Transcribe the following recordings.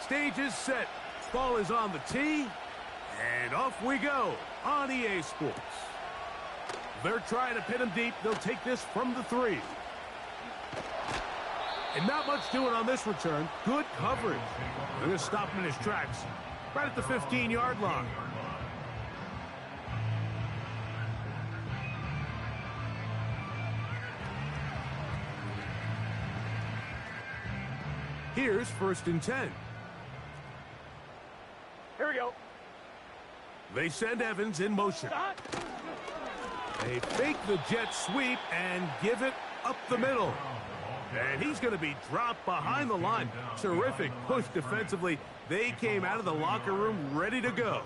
Stage is set. Ball is on the tee. And off we go on EA Sports. They're trying to pin him deep. They'll take this from the 3. And not much doing on this return. Good coverage. They're going to stop him in his tracks. Right at the 15-yard line. Here's 1st and 10. Here we go. They send Evans in motion. They fake the jet sweep and give it up the middle. And he's going to be dropped behind the line. Terrific push defensively. They came out of the locker room ready to go.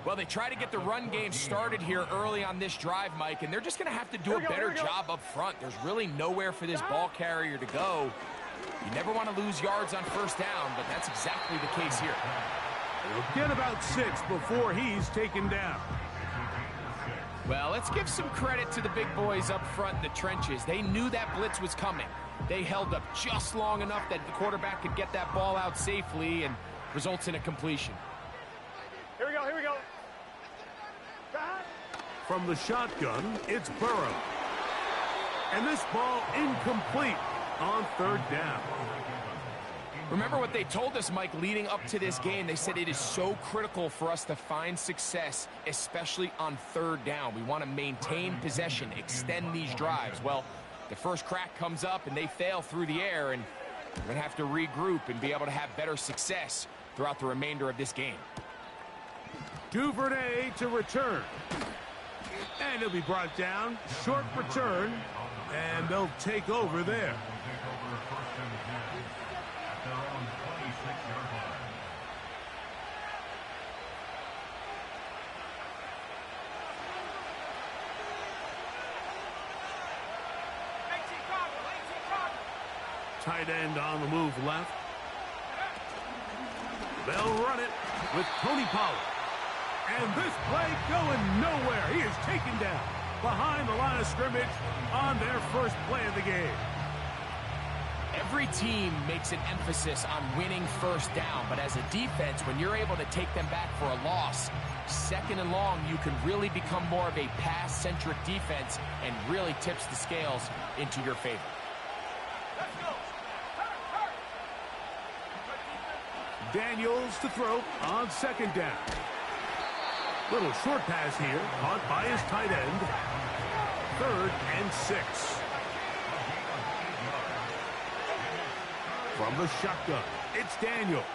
Well, they try to get the run game started here early on this drive, Mike, and they're just going to have to do a better job up front. There's really nowhere for this ball carrier to go. You never want to lose yards on 1st down, but that's exactly the case here. He'll get about 6 before he's taken down. Well, let's give some credit to the big boys up front in the trenches. They knew that blitz was coming. They held up just long enough that the quarterback could get that ball out safely and results in a completion. Here we go, here we go. From the shotgun, it's Burrow. And this ball incomplete on 3rd down. Remember what they told us, Mike, leading up to this game. They said it is so critical for us to find success, especially on 3rd down. We want to maintain possession, extend these drives. Well, the first crack comes up and they fail through the air, and we're going to have to regroup and be able to have better success throughout the remainder of this game. Duvernay to return. And he'll be brought down. Short return. And they'll take over there. Tight end on the move left. They'll run it with Tony Pollard. And this play going nowhere. He is taken down behind the line of scrimmage on their first play of the game. Every team makes an emphasis on winning 1st down, but as a defense, when you're able to take them back for a loss, 2nd and long, you can really become more of a pass-centric defense and really tips the scales into your favor. Daniels to throw on 2nd down. Little short pass here, caught by his tight end. 3rd and 6. From the shotgun, it's Daniels.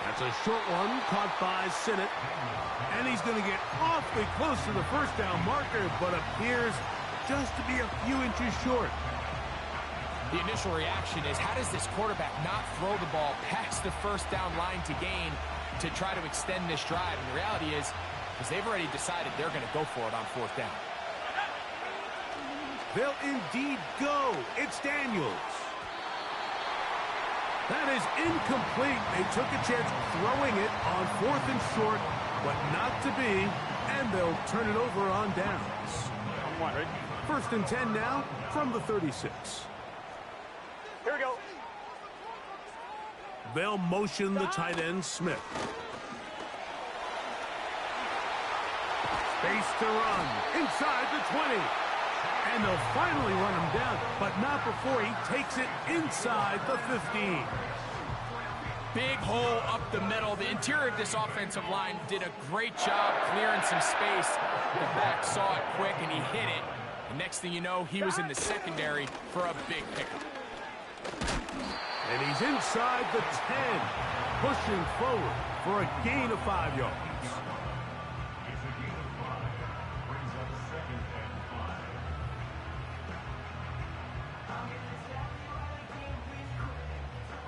That's a short one, caught by Sinnott. And he's going to get awfully close to the 1st down marker, but appears just to be a few inches short. The initial reaction is, how does this quarterback not throw the ball past the 1st down line to gain to try to extend this drive? And the reality is they've already decided they're going to go for it on 4th down. They'll indeed go. It's Daniels. That is incomplete. They took a chance throwing it on 4th and short, but not to be, and they'll turn it over on downs. 1st and 10 now from the 36. Here we go. They'll motion the tight end, Smith. Space to run inside the 20. And they'll finally run him down, but not before he takes it inside the 15. Big hole up the middle. The interior of this offensive line did a great job clearing some space. The back saw it quick, and he hit it. The next thing you know, he was in the secondary for a big pickup. And he's inside the 10, pushing forward for a gain of 5 yards.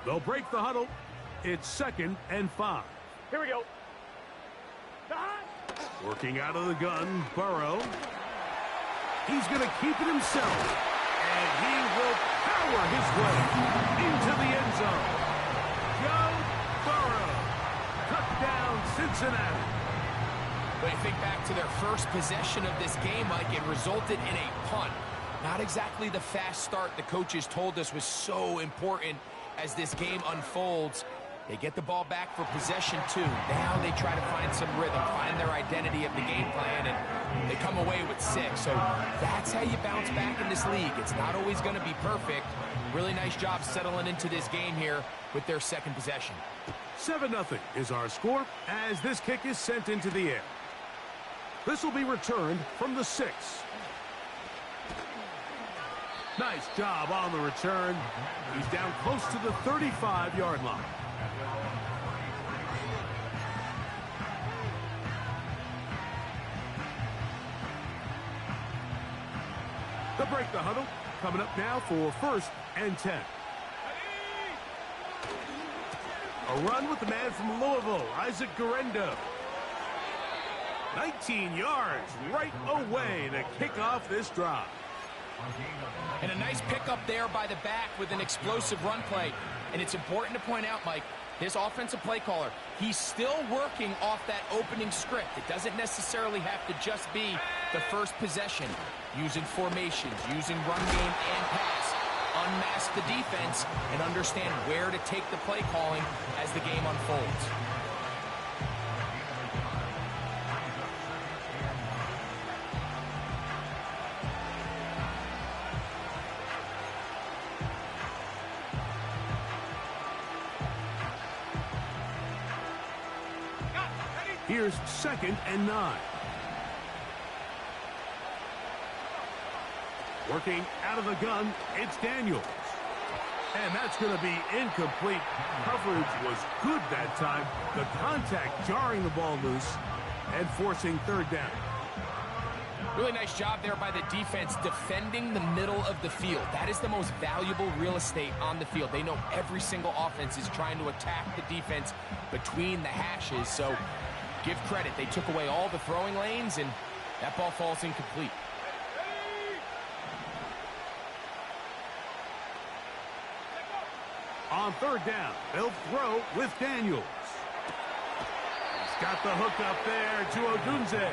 They'll break the huddle. It's 2nd and 5. Here we go. Working out of the gun, Burrow. He's going to keep it himself. And he will power his way into the end zone. Joe Burrow. Touchdown, Cincinnati. But you think back to their first possession of this game, Mike, it resulted in a punt. Not exactly the fast start the coaches told us was so important as this game unfolds. They get the ball back for possession 2. Now they try to find some rhythm, find their identity of the game plan, and they come away with 6. So that's how you bounce back in this league. It's not always going to be perfect. Really nice job settling into this game here with their second possession. 7-0 is our score as this kick is sent into the air. This will be returned from the 6. Nice job on the return. He's down close to the 35-yard line. They'll break the huddle. Coming up now for 1st and 10. A run with the man from Louisville, Isaac Guerendo. 19 yards right away to kick off this drive. And a nice pickup there by the back with an explosive run play. And it's important to point out, Mike, this offensive play caller, he's still working off that opening script. It doesn't necessarily have to just be the first possession. Using formations, using run game and pass. Unmask the defense and understand where to take the play calling as the game unfolds. Here's 2nd and 9. Working out of the gun, it's Daniels. And that's going to be incomplete. Coverage was good that time. The contact jarring the ball loose and forcing 3rd down. Really nice job there by the defense defending the middle of the field. That is the most valuable real estate on the field. They know every single offense is trying to attack the defense between the hashes. So give credit. They took away all the throwing lanes, and that ball falls incomplete. On 3rd down, they'll throw with Daniels. He's got the hook up there to Odunze.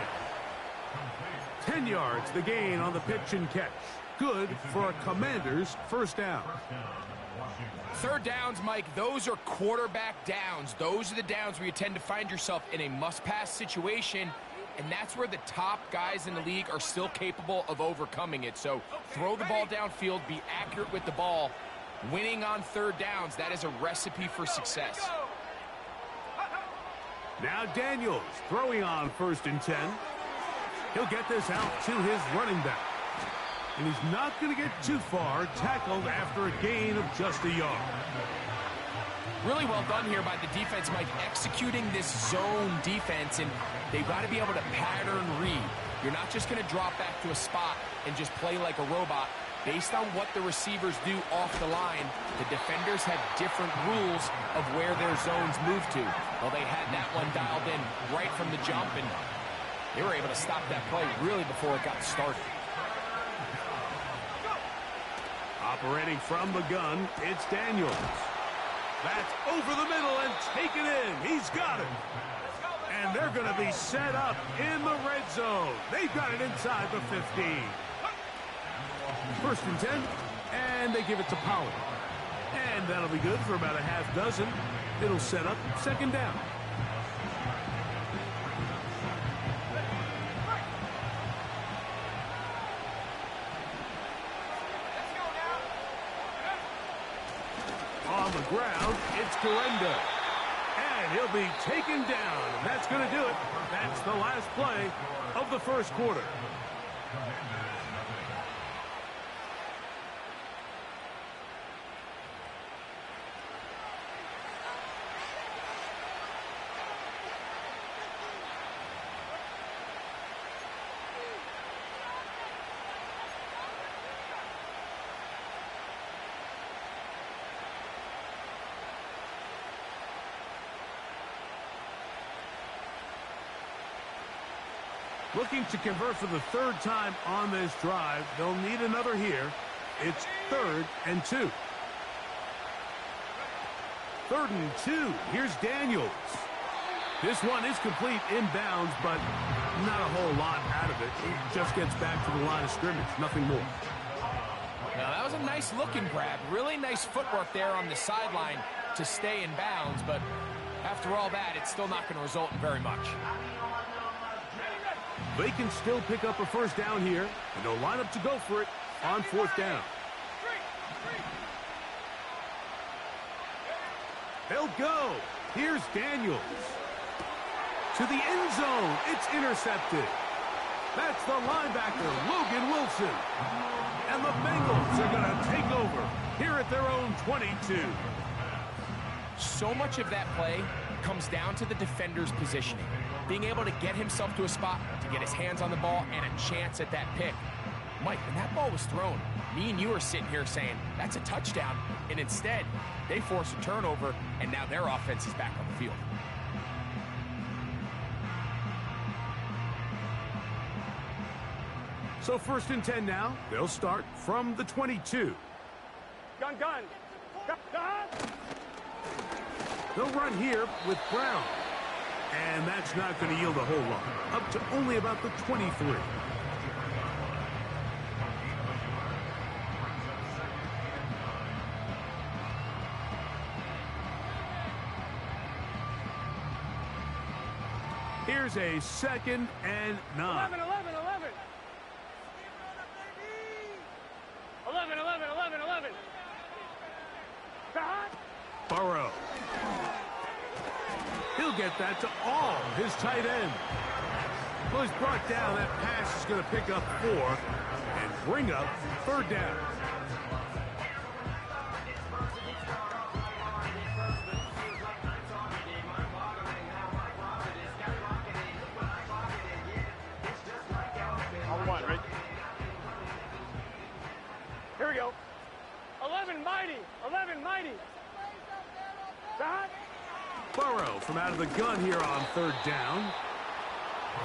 10 yards, the gain on the pitch and catch. Good for a Commander's 1st down. 3rd downs, Mike, those are quarterback downs. Those are the downs where you tend to find yourself in a must-pass situation, and that's where the top guys in the league are still capable of overcoming it. So throw the ball downfield, be accurate with the ball. Winning on 3rd downs, that is a recipe for success. Now Daniels throwing on 1st and 10. He'll get this out to his running back. And he's not going to get too far, tackled after a gain of just a yard. Really well done here by the defense, Mike, executing this zone defense, and they've got to be able to pattern read. You're not just going to drop back to a spot and just play like a robot. Based on what the receivers do off the line, the defenders have different rules of where their zones move to. Well, they had that one dialed in right from the jump, and they were able to stop that play really before it got started. Operating from the gun, it's Daniels. That's over the middle and taken in. He's got it. And they're going to be set up in the red zone. They've got it inside the 15. 1st and 10, and they give it to Pollard. And that'll be good for about a half dozen. It'll set up 2nd down. On the ground, it's Guerendo. And he'll be taken down. And that's going to do it. That's the last play of the 1st quarter. Looking to convert for the 3rd time on this drive. They'll need another here. It's 3rd and 2. 3rd and 2. Here's Daniels. This one is complete inbounds, but not a whole lot out of it. It just gets back to the line of scrimmage. Nothing more. Now, that was a nice looking grab. Really nice footwork there on the sideline to stay in bounds, but after all that, it's still not going to result in very much. They can still pick up a first down here, and they'll line up to go for it on fourth down. They'll go. Here's Daniels. To the end zone. It's intercepted. That's the linebacker, Logan Wilson. And the Bengals are going to take over here at their own 22. So much of that play comes down to the defender's positioning. Being able to get himself to a spot, to get his hands on the ball, and a chance at that pick. Mike, when that ball was thrown, me and you are sitting here saying, that's a touchdown. And instead, they force a turnover, and now their offense is back on the field. So 1st and 10 now. They'll start from the 22. Gun. They'll run here with Brown. And that's not going to yield a whole lot. Up to only about the 23. Here's a 2nd and 9. 11. 11. Burrow. He'll get that to all his tight end. Well, he's brought down. That pass is going to pick up 4 and bring up 3rd down. On 1, right? Here we go. 11 mighty. Burrow from out of the gun here on 3rd down.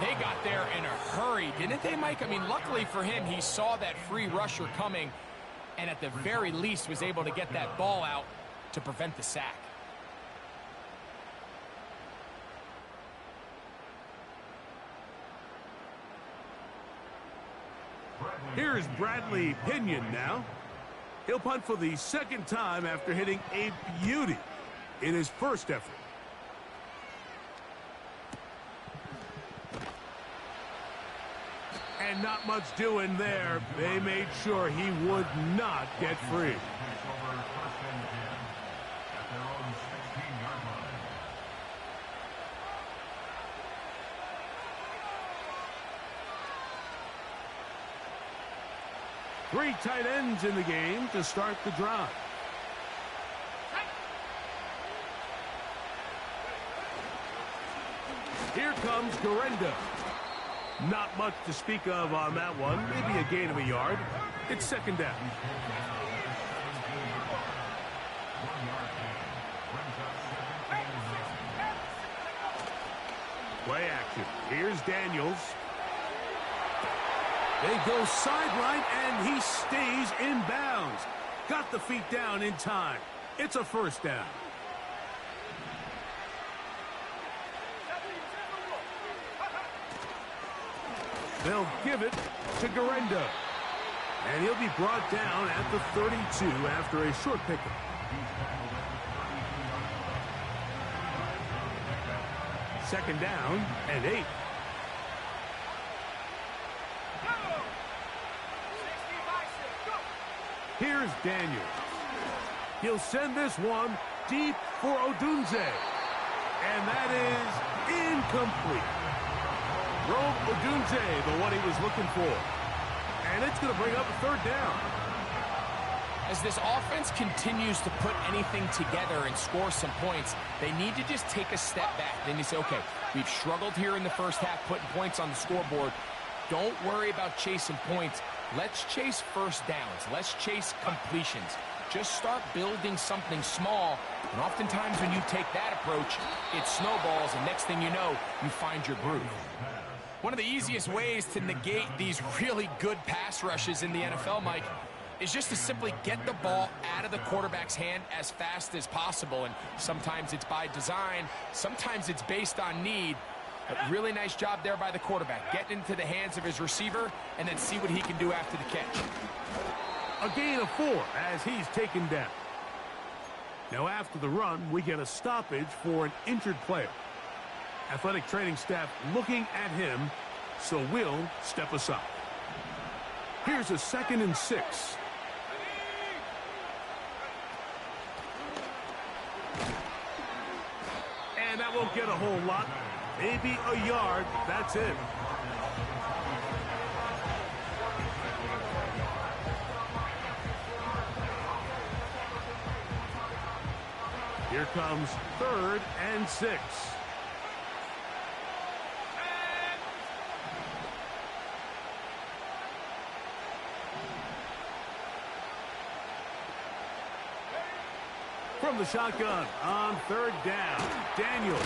They got there in a hurry, didn't they, Mike? I mean, luckily for him, he saw that free rusher coming and at the very least was able to get that ball out to prevent the sack. Here's Bradley Pinion now. He'll punt for the 2nd time after hitting a beauty in his first effort. And not much doing there. They made sure he would not get free. Three tight ends in the game to start the drive. Here comes Garenda. Not much to speak of on that one. Maybe a gain of a yard. It's 2nd down. Play action. Here's Daniels. They go sideline, and he stays in bounds. Got the feet down in time. It's a 1st down. They'll give it to Garenda. And he'll be brought down at the 32 after a short pickup. Second down and 8. Here's Daniels. He'll send this one deep for Odunze. And that is incomplete. Rome Odunze, the one he was looking for. And it's going to bring up a 3rd down. As this offense continues to put anything together and score some points, they need to just take a step back. Then you say, okay, we've struggled here in the first half putting points on the scoreboard. Don't worry about chasing points. Let's chase first downs. Let's chase completions. Just start building something small. And oftentimes when you take that approach, it snowballs, and next thing you know, you find your groove. One of the easiest ways to negate these really good pass rushes in the NFL, Mike, is just to simply get the ball out of the quarterback's hand as fast as possible. And sometimes it's by design, sometimes it's based on need. But really nice job there by the quarterback. Get into the hands of his receiver and then see what he can do after the catch. A gain of 4 as he's taken down. Now after the run, we get a stoppage for an injured player. Athletic training staff looking at him, so we'll step aside. Here's a 2nd and 6. And that won't get a whole lot. Maybe a yard. That's it. Here comes 3rd and 6. From the shotgun on 3rd down, Daniels.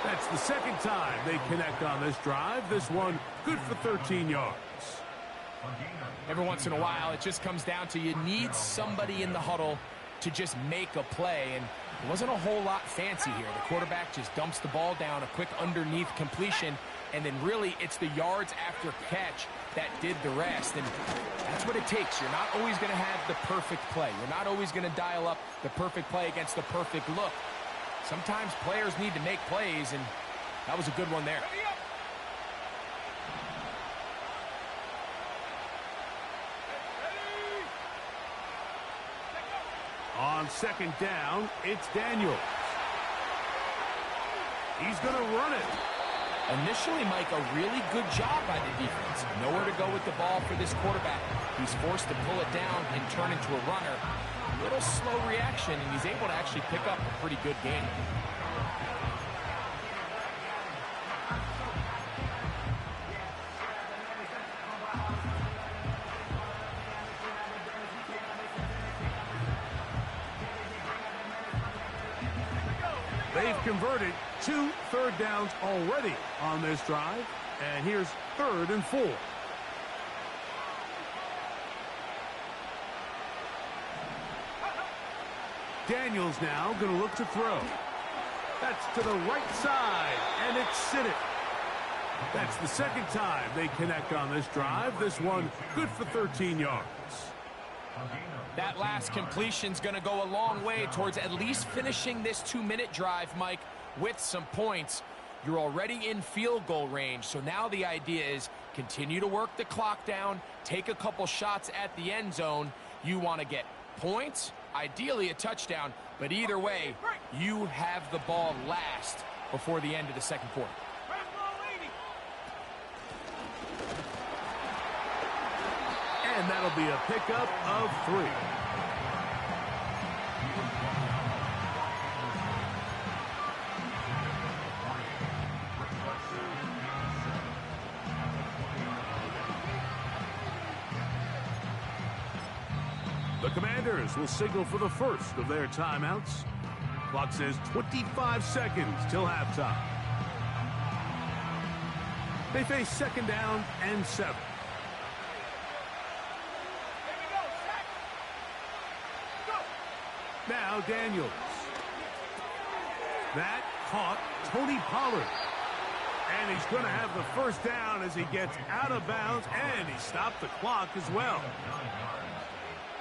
That's the 2nd time they connect on this drive. This one good for 13 yards. Every once in a while, it just comes down to you need somebody in the huddle to just make a play, and it wasn't a whole lot fancy here. The quarterback just dumps the ball down, a quick underneath completion, and then really it's the yards after catch that did the rest, and that's what it takes. You're not always going to have the perfect play. You're not always going to dial up the perfect play against the perfect look. Sometimes players need to make plays, and that was a good one there. On 2nd down, it's Daniels. He's going to run it. Initially, Mike, a really good job by the defense. Nowhere to go with the ball for this quarterback. He's forced to pull it down and turn into a runner. A little slow reaction, and he's able to actually pick up a pretty good game. They've converted 2 third downs already on this drive, and here's 3rd and 4. Daniels now going to look to throw. That's to the right side, and it's Siddick. That's the 2nd time they connect on this drive. This one good for 13 yards. That last completion's going to go a long way towards at least finishing this 2-minute drive, Mike, with some points. You're already in field goal range, so now the idea is continue to work the clock down, take a couple shots at the end zone. You want to get points, ideally a touchdown, but either way, you have the ball last before the end of the 2nd quarter. And that'll be a pickup of 3. The Commanders will signal for the first of their timeouts. Clock says 25 seconds till halftime. They face 2nd down and 7. Now Daniels. That caught Tony Pollard. And he's going to have the 1st down as he gets out of bounds, and he stopped the clock as well.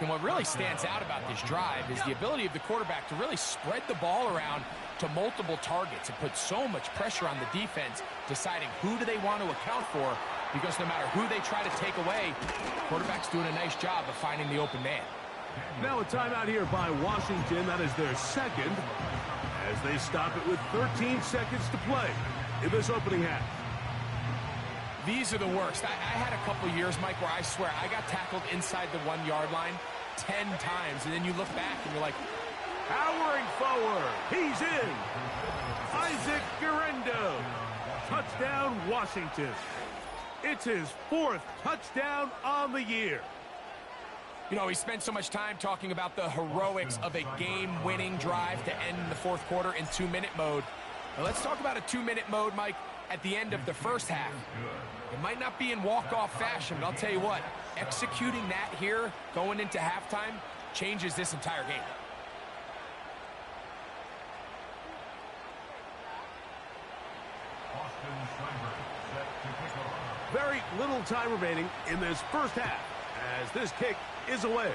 And what really stands out about this drive is the ability of the quarterback to really spread the ball around to multiple targets. It puts so much pressure on the defense, deciding who do they want to account for, because no matter who they try to take away, the quarterback's doing a nice job of finding the open man. Now a timeout here by Washington. That is their 2nd, as they stop it with 13 seconds to play in this opening half. These are the worst. I had a couple years, Mike, where I swear I got tackled inside the 1-yard line 10 times, and then you look back and you're like, powering forward, he's in. Isaac Guerrero. Touchdown, Washington. It's his 4th touchdown on the year. You know, we spent so much time talking about the heroics of a game-winning drive to end the 4th quarter in 2-minute mode. Now let's talk about a 2-minute mode, Mike, at the end of the 1st half. It might not be in walk-off fashion, but I'll tell you what, executing that here going into halftime changes this entire game. Very little time remaining in this 1st half as this kick is away.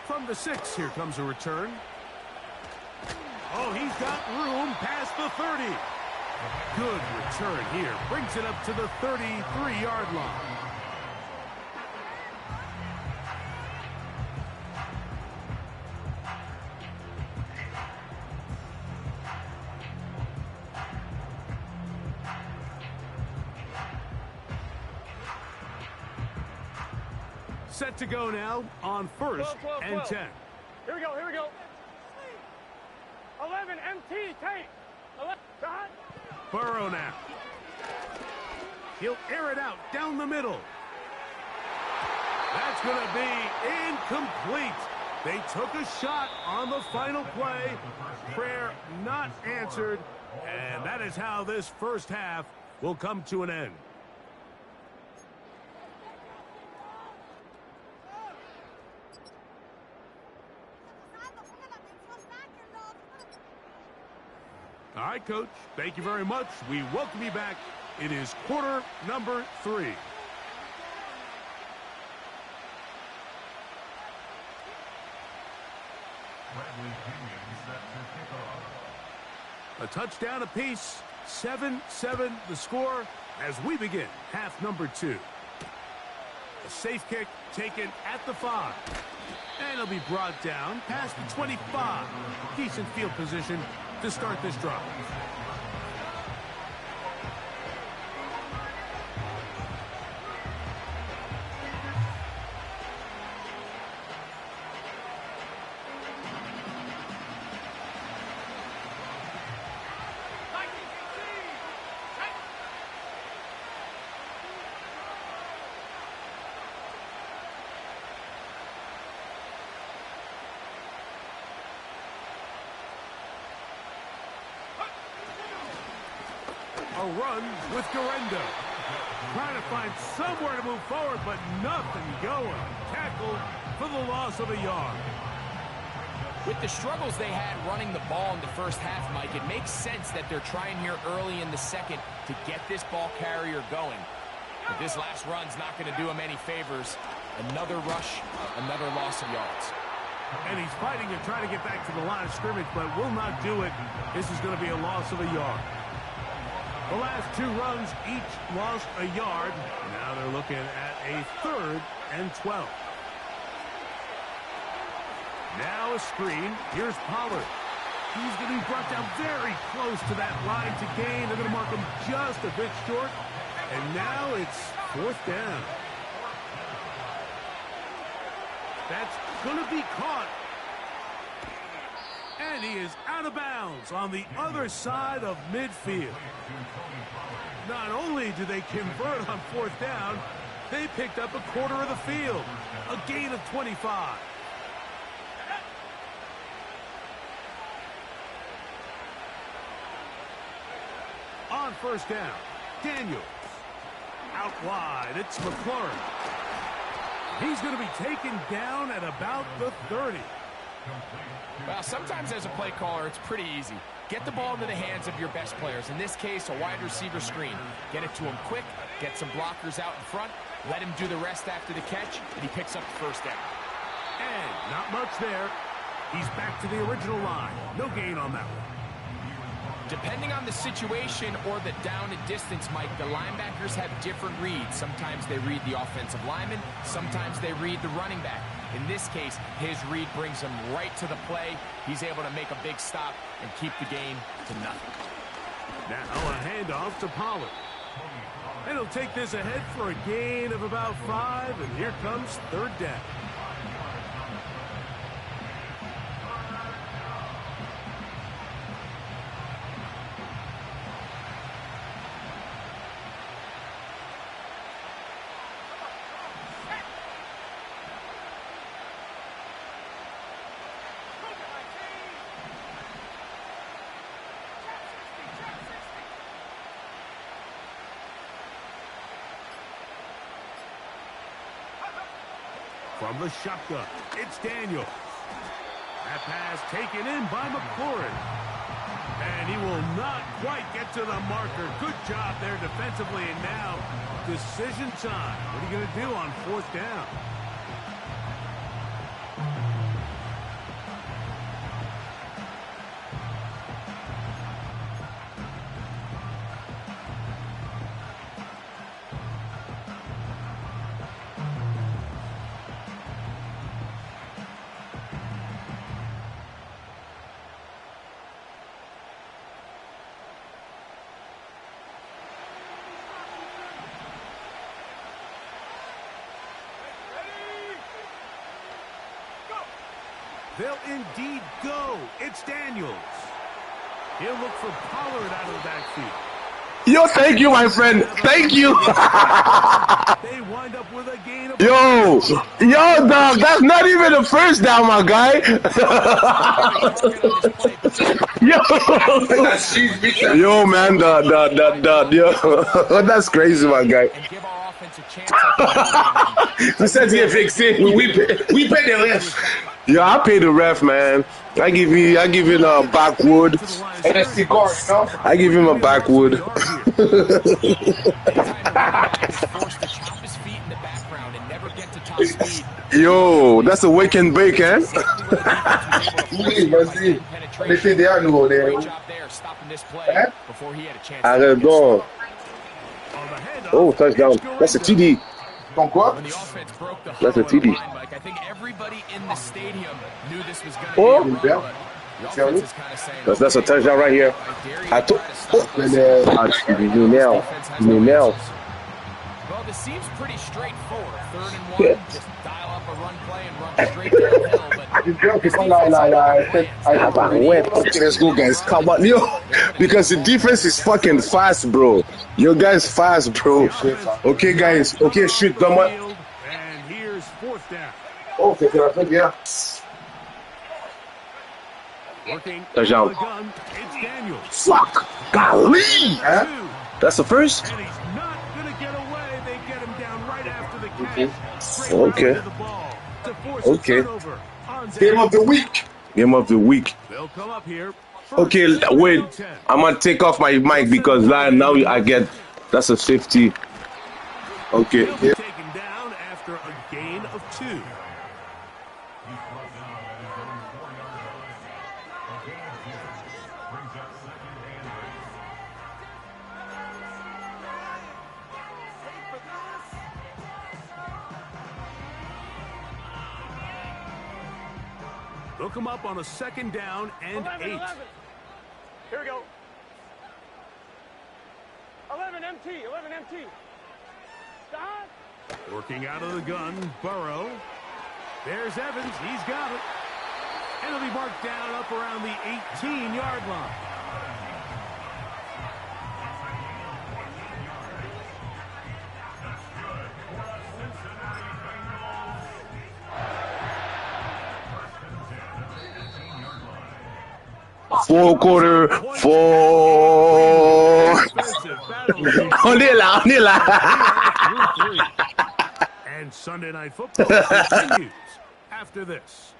From the 6, here comes a return. Oh, he's got room past the 30. Good return here. Brings it up to the 33-yard line. Set to go now on 1st and 10. Here we go, here we go. 11, MT, take. 11, dot. Burrow now. He'll air it out down the middle. That's going to be incomplete. They took a shot on the final play. Prayer not answered. And that is how this first half will come to an end. All right, Coach. Thank you very much. We welcome you back. It is quarter number 3. A touchdown apiece. 7-7 the score as we begin half number 2. A safe kick taken at the 5. And it'll be brought down past the 25. Decent field position to start this drive. A run with Garendo. Trying to find somewhere to move forward, but nothing going. Tackled for the loss of a yard. With the struggles they had running the ball in the first half, Mike, it makes sense that they're trying here early in the second to get this ball carrier going. But this last run's not going to do him any favors. Another rush, another loss of yards. And he's fighting to try to get back to the line of scrimmage, but will not do it. This is going to be a loss of a yard. The last 2 runs each lost a yard. Now they're looking at a 3rd and 12. Now a screen. Here's Pollard. He's going to be brought down very close to that line to gain. They're going to mark him just a bit short. And now it's 4th down. That's going to be caught. And he is out of bounds on the other side of midfield. Not only do they convert on 4th down, they picked up a quarter of the field. A gain of 25. On 1st down, Daniels. Out wide, it's McLaurin. He's going to be taken down at about the 30. Well, sometimes as a play caller, it's pretty easy. Get the ball into the hands of your best players. In this case, a wide receiver screen. Get it to him quick, get some blockers out in front, let him do the rest after the catch, and he picks up the 1st down. And not much there. He's back to the original line. No gain on that one. Depending on the situation or the down and distance, Mike, the linebackers have different reads. Sometimes they read the offensive lineman. Sometimes they read the running back. In this case, his read brings him right to the play. He's able to make a big stop and keep the gain to nothing. Now a handoff to Pollard. And he'll take this ahead for a gain of about 5. And here comes 3rd down. From the shotgun, it's Daniels. That pass taken in by McLaurin. And he will not quite get to the marker. Good job there defensively. And now, decision time. What are you going to do on 4th down? They'll indeed go. It's Daniels. He'll look for Pollard out of the backfield. Yo, thank you, my friend. Thank you. They wind up with a gain of Yo, dog, that's not even the first down, my guy. Yo, man, yo, that's crazy, my guy. He said he fixed it. We pay the ref. Yeah, I pay the ref, man. I give him a backwood. I give him a backwood. Yo, that's a wake and bake, eh? Arrête donc. Oh, touchdown. That's a TD. That's a TD. I think everybody in the stadium knew this was Oh, going to be a that's a touchdown right here. I took. You now. Well, this seems pretty straightforward. 3rd and 1, just dial up a run play and run straight downhill. Okay, let's go, guys. Come on, yo, because the defense is fucking fast, bro. Your guys fast, bro. Okay, guys. Okay, shoot, come on. And here's 4th down. Okay, yeah. Working Touchdown. the gun. It's Daniels. Fuck, golly. That's the first. And he's not going to get away. They get him down right after the catch. Okay. The ball to force Okay. a turnover on Game of the week. Game of the week. They'll come up here. Okay, wait. I'm gonna take off my mic because now I get. That's a 50. Okay. He'll be taken down after a gain of 2. They'll come up on a 2nd down and 8. 11. Here we go. 11 MT. Stop. Working out of the gun, Burrow. There's Evans. He's got it. And he'll be marked down up around the 18-yard line. Four quarter, 4. On est là. And Sunday Night Football continues after this.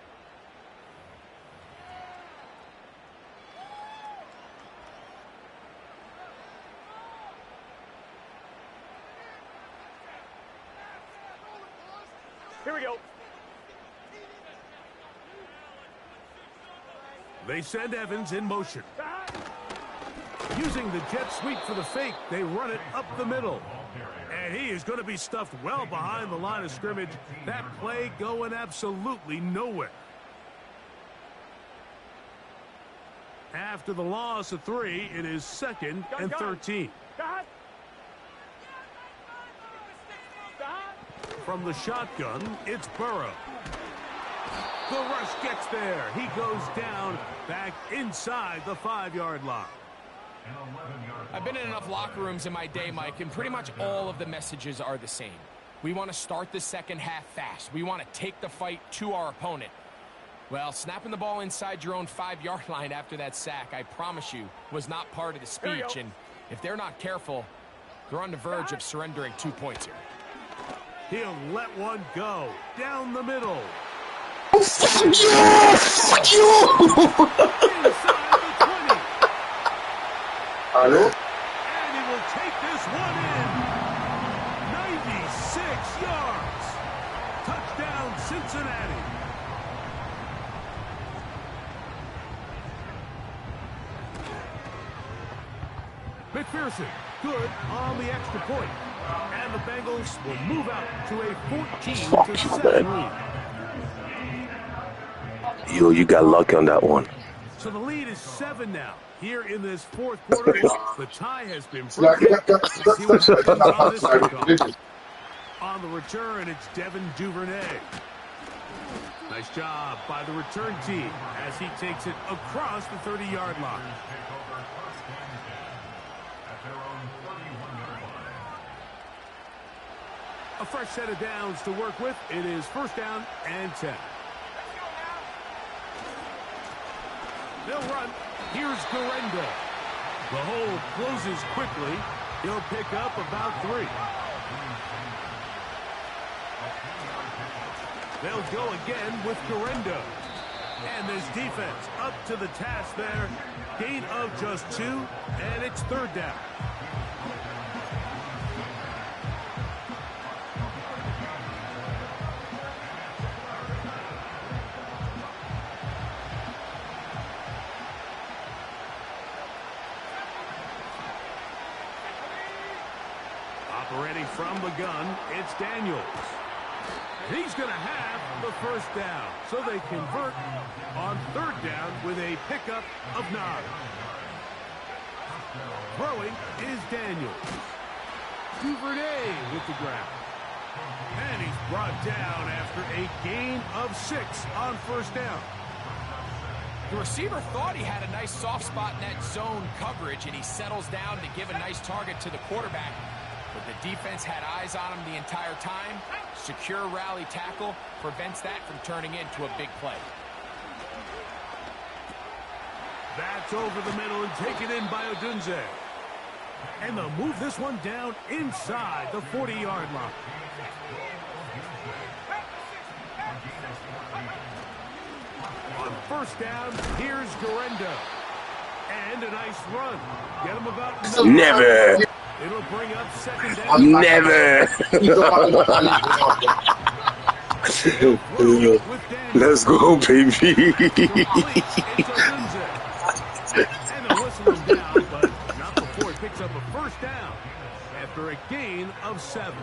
Here we go. They send Evans in motion. Using the jet sweep for the fake, they run it up the middle. And he is going to be stuffed well behind the line of scrimmage. That play going absolutely nowhere. After the loss of 3, it is 2nd and 13. From the shotgun, it's Burrow. The rush gets there. He goes down back inside the 5-yard line. I've been in enough locker rooms in my day, Mike, and pretty much all of the messages are the same. We want to start the second half fast. We want to take the fight to our opponent. Well, snapping the ball inside your own 5-yard line after that sack, I promise you, was not part of the speech. And if they're not careful, they're on the verge of surrendering 2 points here. He'll let one go down the middle. Fuck you! Inside the 20. Hello? And he will take this one in. 96 yards. Touchdown, Cincinnati. McPherson, good on the extra point. And the Bengals will move out to a 14-7 lead. Yo, you got lucky on that one. So the lead is 7 now. Here in this fourth quarter, the tie has been broken. Let's see what happens on this kickoff. On the return, it's Devin Duvernay. Nice job by the return team as he takes it across the 30-yard line. A fresh set of downs to work with. It is first down and 10. They'll run. Here's Garenda. The hole closes quickly. He'll pick up about 3. They'll go again with Garenda. And this defense up to the task there. Gain of just 2, and it's third down. Operating from the gun, it's Daniels. He's going to have the first down, so they convert on third down with a pickup of 9. Throwing is Daniels. Duvernay with the grab. And he's brought down after a gain of 6 on first down. The receiver thought he had a nice soft spot in that zone coverage, and he settles down to give a nice target to the quarterback. But the defense had eyes on him the entire time. Secure rally tackle prevents that from turning into a big play. That's over the middle and taken in by Odunze. And they'll move this one down inside the 40-yard line. On first down, here's Garenda. And a nice run. Get him about... Never. It'll bring up second down. Never. Let's go, baby. And they'll whistle him down, but not before he picks up a first down after a gain of 7.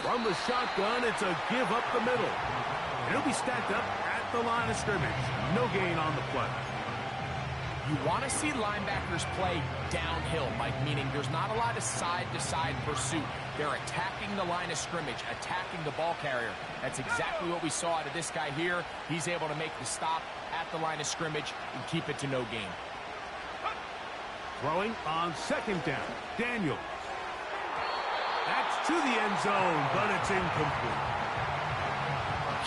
From the shotgun, it's a give up the middle. He'll be stacked up at the line of scrimmage. No gain on the play. You want to see linebackers play downhill, Mike, meaning there's not a lot of side-to-side pursuit. They're attacking the line of scrimmage, attacking the ball carrier. That's exactly what we saw out of this guy here. He's able to make the stop at the line of scrimmage and keep it to no gain. Throwing on second down, Daniels. That's to the end zone, but it's incomplete.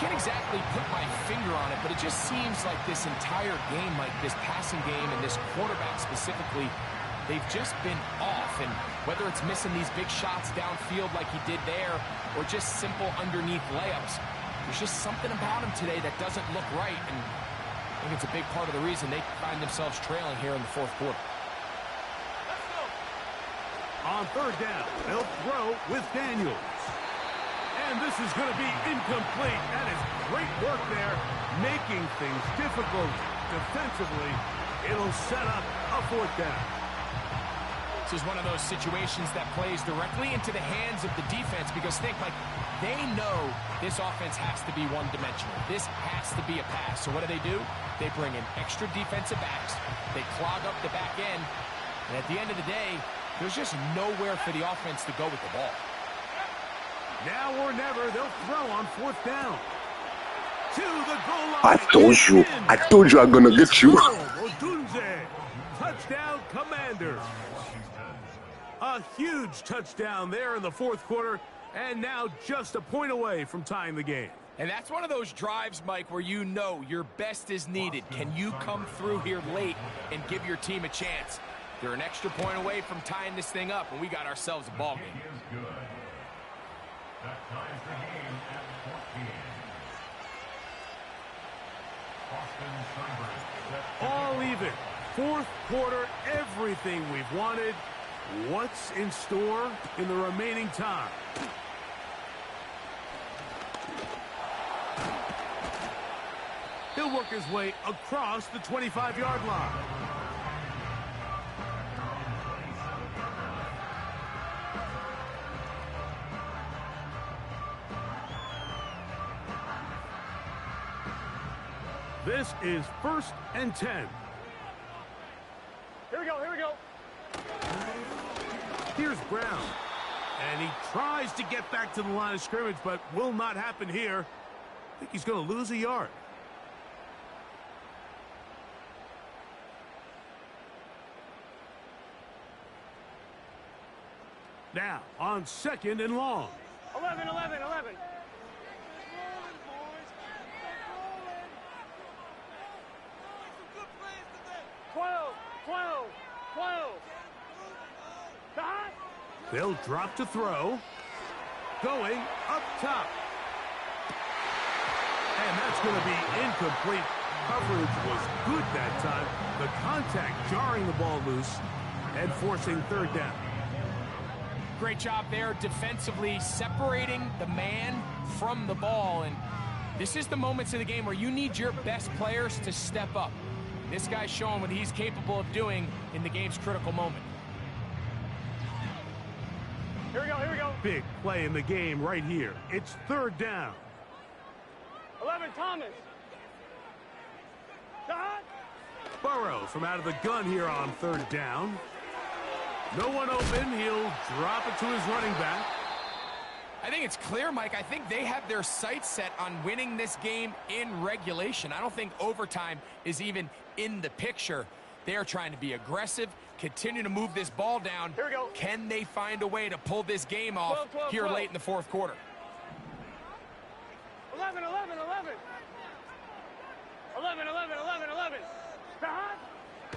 Can't exactly put my finger on it, but it just seems like this entire game, like this passing game and this quarterback specifically, they've just been off. And whether it's missing these big shots downfield like he did there or just simple underneath layups, there's just something about him today that doesn't look right. And I think it's a big part of the reason they find themselves trailing here in the fourth quarter. On third down, they'll throw with Daniels. And this is going to be incomplete. That is great work there, making things difficult defensively. It'll set up a fourth down. This is one of those situations that plays directly into the hands of the defense because think, like, they know this offense has to be one-dimensional. This has to be a pass. So what do? They bring in extra defensive backs. They clog up the back end. And at the end of the day, there's just nowhere for the offense to go with the ball. Now or never, they'll throw on fourth down. To the goal line. I told you I'm going to get you. Touchdown, Commanders. A huge touchdown there in the fourth quarter, and now just a point away from tying the game. And that's one of those drives, Mike, where you know your best is needed. Can you come through here late and give your team a chance? They're an extra point away from tying this thing up, and we got ourselves a ball game. All even. Fourth quarter, everything we've wanted. What's in store in the remaining time? He'll work his way across the 25-yard line. This is 1st and 10. Here we go, here we go. Here's Brown. And he tries to get back to the line of scrimmage, but will not happen here. I think he's going to lose a yard. Now, on 2nd and long. 11, 11, 11. They'll drop to throw. Going up top. And that's going to be incomplete. Coverage was good that time. The contact jarring the ball loose and forcing 3rd down. Great job there defensively, separating the man from the ball. And this is the moments of the game where you need your best players to step up. This guy's showing what he's capable of doing in the game's critical moment. Here we go, here we go. Big play in the game right here. It's 3rd down. 11, Thomas. Burrow from out of the gun here on 3rd down. No one open. He'll drop it to his running back. I think it's clear, Mike. I think they have their sights set on winning this game in regulation. I don't think overtime is even in the picture. They are trying to be aggressive, continue to move this ball down. Here we go. Can they find a way to pull this game off 12, here 12. late in the 4th quarter? 11, 11, 11. 11, 11, 11, 11.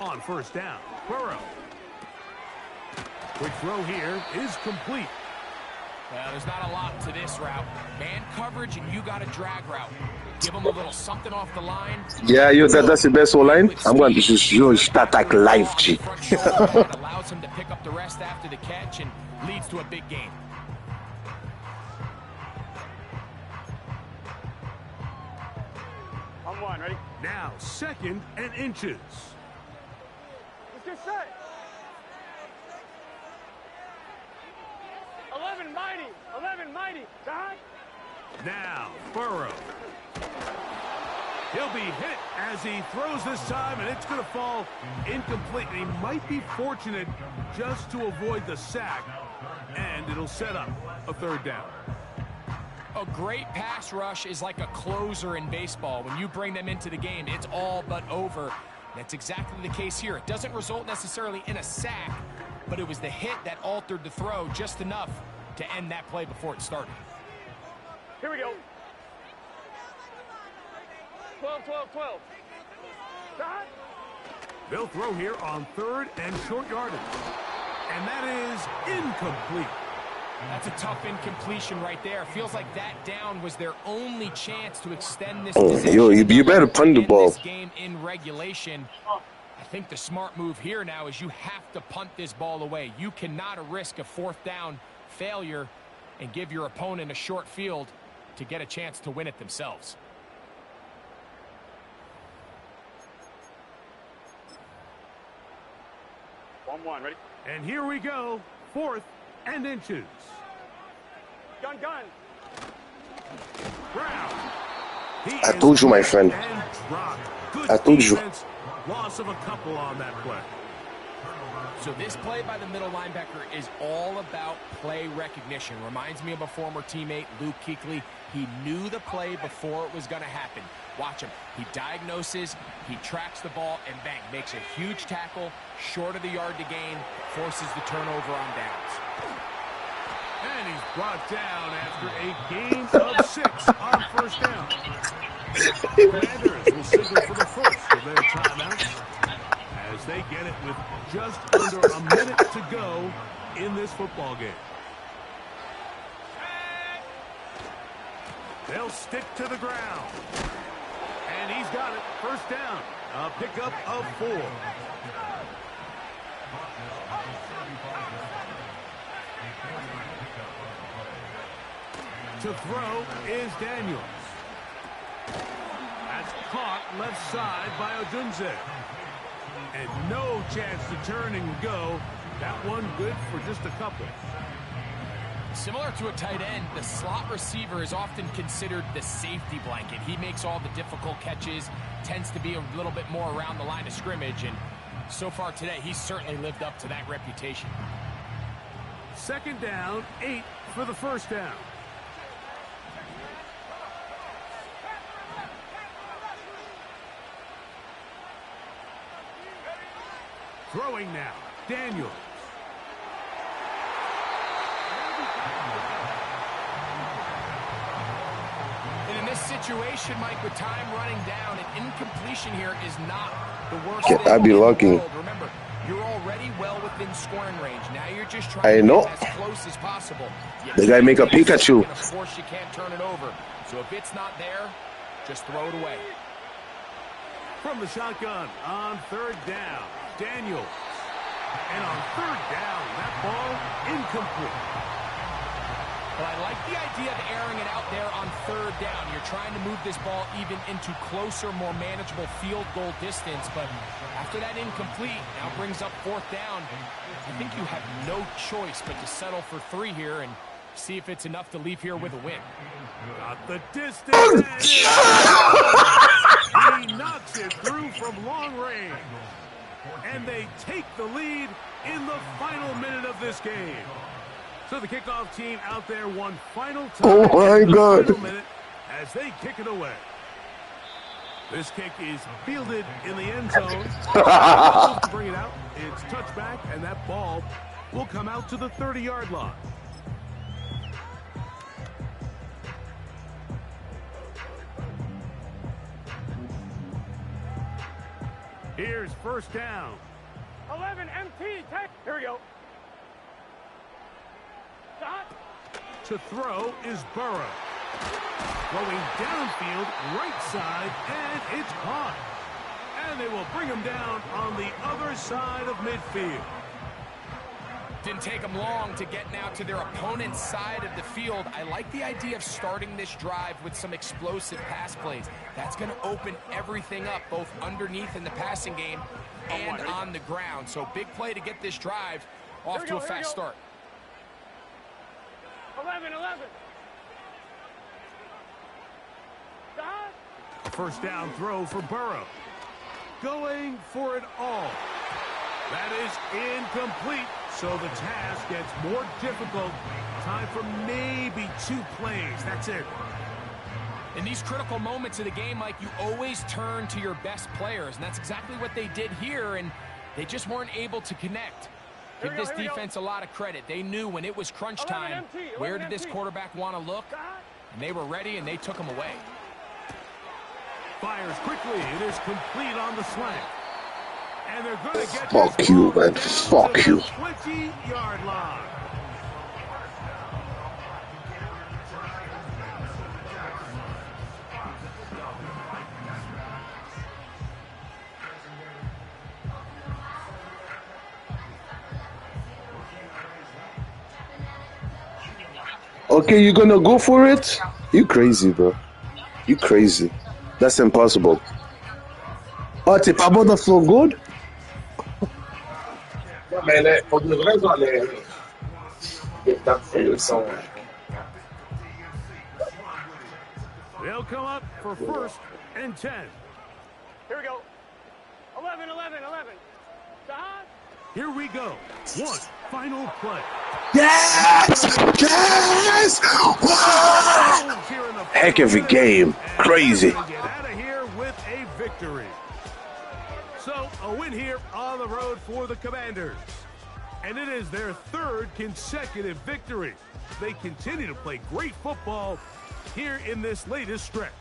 On 1st down, Burrow. Quick throw here is complete. Well, there's not a lot to this route. Man coverage, and you got a drag route. Give them a little something off the line. Yeah, that's the best line. I'm going to just attack live, G. Allows him to pick up the rest after the catch and leads to a big gain. On 1, ready? Now 2nd and inches. Let's get set. 11, mighty. 11, mighty. Now Burrow. He'll be hit as he throws this time, and it's going to fall incomplete. And he might be fortunate just to avoid the sack, and it'll set up a 3rd down. A great pass rush is like a closer in baseball. When you bring them into the game, it's all but over. That's exactly the case here. It doesn't result necessarily in a sack, but it was the hit that altered the throw just enough to end that play before it started. Here we go. 12, 12, 12. They'll throw here on 3rd and short yardage. And that is incomplete. That's a tough incompletion right there. Feels like that down was their only chance to extend this You better punt the ball. This game in regulation. I think the smart move here now is you have to punt this ball away. You cannot risk a 4th down failure and give your opponent a short field to get a chance to win it themselves. One, ready? And here we go. 4th and inches. Gun, gun. Brown. I told you, my friend. I told you. Loss of a couple on that play. So this play by the middle linebacker is all about play recognition. Reminds me of a former teammate, Luke Kuechly. He knew the play before it was going to happen. Watch him. He diagnoses, he tracks the ball, and bang, makes a huge tackle, short of the yard to gain, forces the turnover on downs. And he's brought down after a gain of 6 on 1st down. Commanders will signal for the first of their timeouts as they get it with just under a minute to go in this football game. They'll stick to the ground. And he's got it. First down. A pickup of 4. To throw is Daniels. That's caught left side by Odunze. And no chance to turn and go. That one good for just a couple. Similar to a tight end, the slot receiver is often considered the safety blanket. He makes all the difficult catches, tends to be a little bit more around the line of scrimmage, and so far today, he's certainly lived up to that reputation. Second down, 8 for the first down. Throwing now, Daniels. And in this situation, Mike, with time running down, an incompletion here is not the worst Yeah, thing I'd be in the lucky. world. Remember, you're already well within scoring range. Now you're just trying to get as close as possible. They gotta make a Pikachu. And of course, you can't turn it over. So if it's not there, just throw it away. From the shotgun on third down, Daniels. And on third down, that ball incomplete. But I like the idea of airing it out there on third down. You're trying to move this ball even into closer, more manageable field goal distance. But after that incomplete, now brings up fourth down. I think you have no choice but to settle for 3 here and see if it's enough to leave here with a win. Got the distance. He knocks it through from long range. And they take the lead in the final minute of this game. So the kickoff team out there one final time. Oh my God. Minute as they kick it away. This kick is fielded in the end zone. To bring it out, it's touchback, and that ball will come out to the 30-yard line. Here's first down. 11 MT. Take. Here we go. Stop. To throw is Burrow. Going downfield, right side, and it's caught. And they will bring him down on the other side of midfield. Didn't take them long to get now to their opponent's side of the field. I like the idea of starting this drive with some explosive pass plays. That's going to open everything up, both underneath in the passing game and on the ground. So big play to get this drive off to a fast start. 11. Stop. First down throw for Burrow. Going for it all. That is incomplete. So the task gets more difficult. Time for maybe 2 plays. That's it. In these critical moments of the game, Mike, you always turn to your best players, and that's exactly what they did here, and they just weren't able to connect. Give this defense a lot of credit. They knew when it was crunch time, where did this quarterback want to look, and they were ready, and they took him away. Fires quickly. It is complete on the slant. And they're going to get Fuck you, man. Fuck you. 20-yard line. Okay, you gonna go for it? You crazy, bro. You crazy. That's impossible. Oh, t'es pas bon dans son good? Mais pour de vrai, dans les They'll come up for first and 10. Here we go. 11. Stop. Here we go. One final play. Yes! Yes! Wow! Heck of a game. Crazy. Get out of here with a victory. So, a win here on the road for the Commanders. And it is their 3rd consecutive victory. They continue to play great football here in this latest stretch.